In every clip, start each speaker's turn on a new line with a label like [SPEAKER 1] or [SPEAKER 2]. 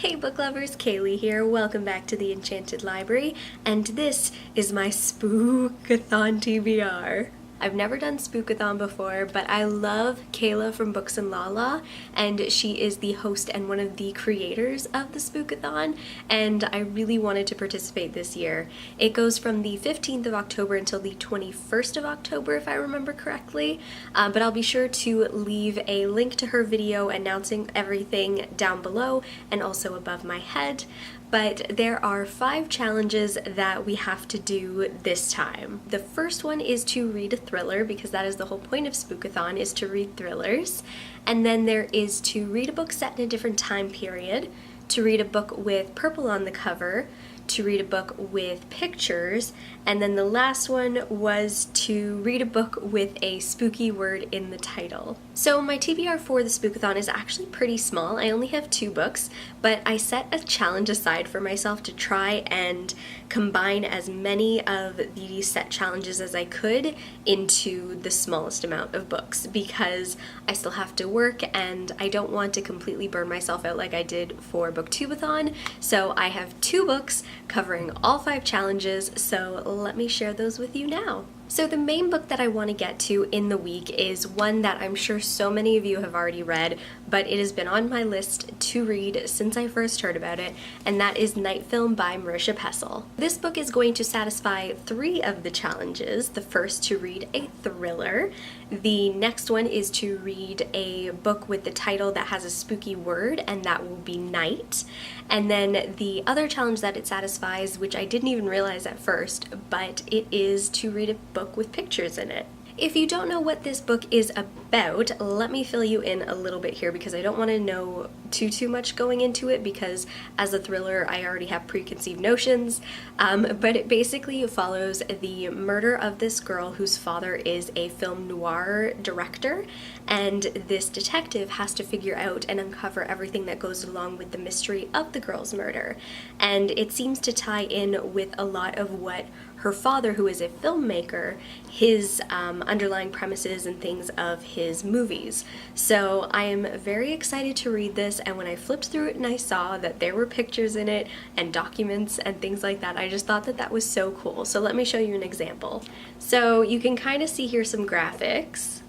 [SPEAKER 1] Hey book lovers, Kaylee here. Welcome back to the Enchanted Library, and this is my Spookathon TBR. I've never done Spookathon before, but I love Kayla from Books and Lala, and she is the host and one of the creators of the Spookathon, and I really wanted to participate this year. It goes from the 15th of October until the 21st of October, if I remember correctly, but I'll be sure to leave a link to her video announcing everything down below and also above my head. But there are 5 challenges that we have to do this time. The first one is to read a thriller, because that is the whole point of Spookathon, is to read thrillers. And then there is to read a book set in a different time period, to read a book with purple on the cover, to read a book with pictures, and then the last one was to read a book with a spooky word in the title. So my TBR for the Spookathon is actually pretty small. I only have 2 books, but I set a challenge aside for myself to try and combine as many of these set challenges as I could into the smallest amount of books, because I still have to work and I don't want to completely burn myself out like I did for Booktubeathon. So I have 2 books covering all 5 challenges, so let me share those with you now. So the main book that I want to get to in the week is one that I'm sure so many of you have already read, but it has been on my list to read since I first heard about it, and that is Night Film by Marisha Pessl. This book is going to satisfy 3 of the challenges. The first, to read a thriller. The next one is to read a book with the title that has a spooky word, and that will be Night. And then the other challenge that it satisfies, which I didn't even realize at first, but it is to read a book with pictures in it. If you don't know what this book is about, let me fill you in a little bit here, because I don't want to know too much going into it, because as a thriller I already have preconceived notions, but it basically follows the murder of this girl whose father is a film noir director, and this detective has to figure out and uncover everything that goes along with the mystery of the girl's murder. And it seems to tie in with a lot of what her father, who is a filmmaker, his underlying premises and things of his movies. So I am very excited to read this, and when I flipped through it and I saw that there were pictures in it and documents and things like that, I just thought that that was so cool. So let me show you an example. So you can kind of see here some graphics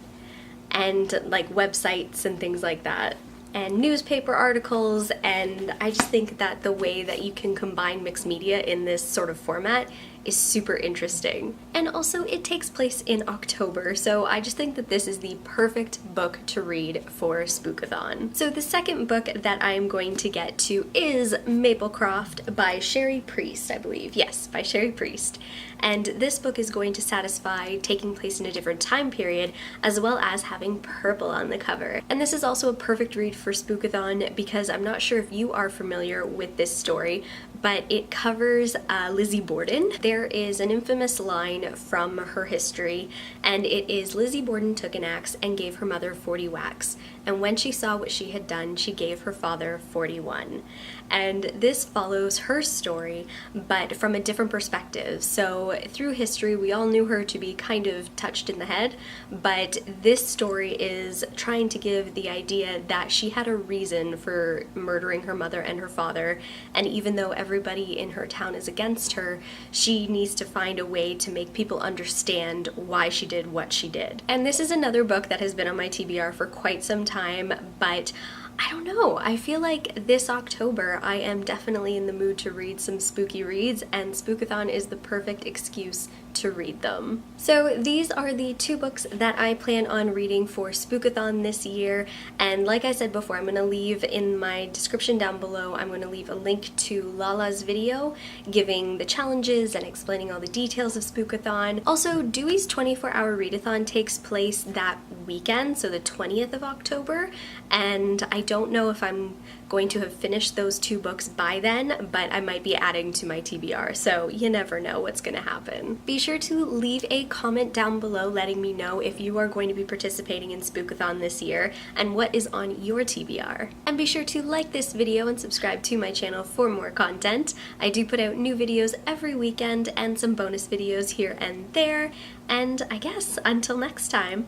[SPEAKER 1] and like websites and things like that, and newspaper articles, and I just think that the way that you can combine mixed media in this sort of format is super interesting. And also it takes place in October, so I just think that this is the perfect book to read for Spookathon. So the second book that I am going to get to is Maplecroft by Sherry Priest, I believe. Yes, by Sherry Priest. And this book is going to satisfy taking place in a different time period, as well as having purple on the cover. And this is also a perfect read for Spookathon, because I'm not sure if you are familiar with this story, but it covers Lizzie Borden. There is an infamous line from her history, and it is, Lizzie Borden took an axe and gave her mother 40 whacks, and when she saw what she had done, she gave her father 41. And this follows her story, but from a different perspective. So through history, we all knew her to be kind of touched in the head, but this story is trying to give the idea that she had a reason for murdering her mother and her father, and even though everybody in her town is against her, she needs to find a way to make people understand why she did what she did. And this is another book that has been on my TBR for quite some time, but I don't know, I feel like this October I am definitely in the mood to read some spooky reads, and Spookathon is the perfect excuse to read them. So these are the 2 books that I plan on reading for Spookathon this year, and like I said before, I'm going to leave in my description down below, I'm going to leave a link to Lala's video giving the challenges and explaining all the details of Spookathon. Also, Dewey's 24-hour readathon takes place that weekend, so the 20th of October, and I don't know if I'm going to have finished those 2 books by then, but I might be adding to my TBR, so you never know what's going to happen. Be sure to leave a comment down below letting me know if you are going to be participating in Spookathon this year and what is on your TBR. And be sure to like this video and subscribe to my channel for more content. I do put out new videos every weekend and some bonus videos here and there, and I guess until next time,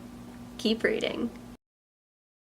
[SPEAKER 1] keep reading.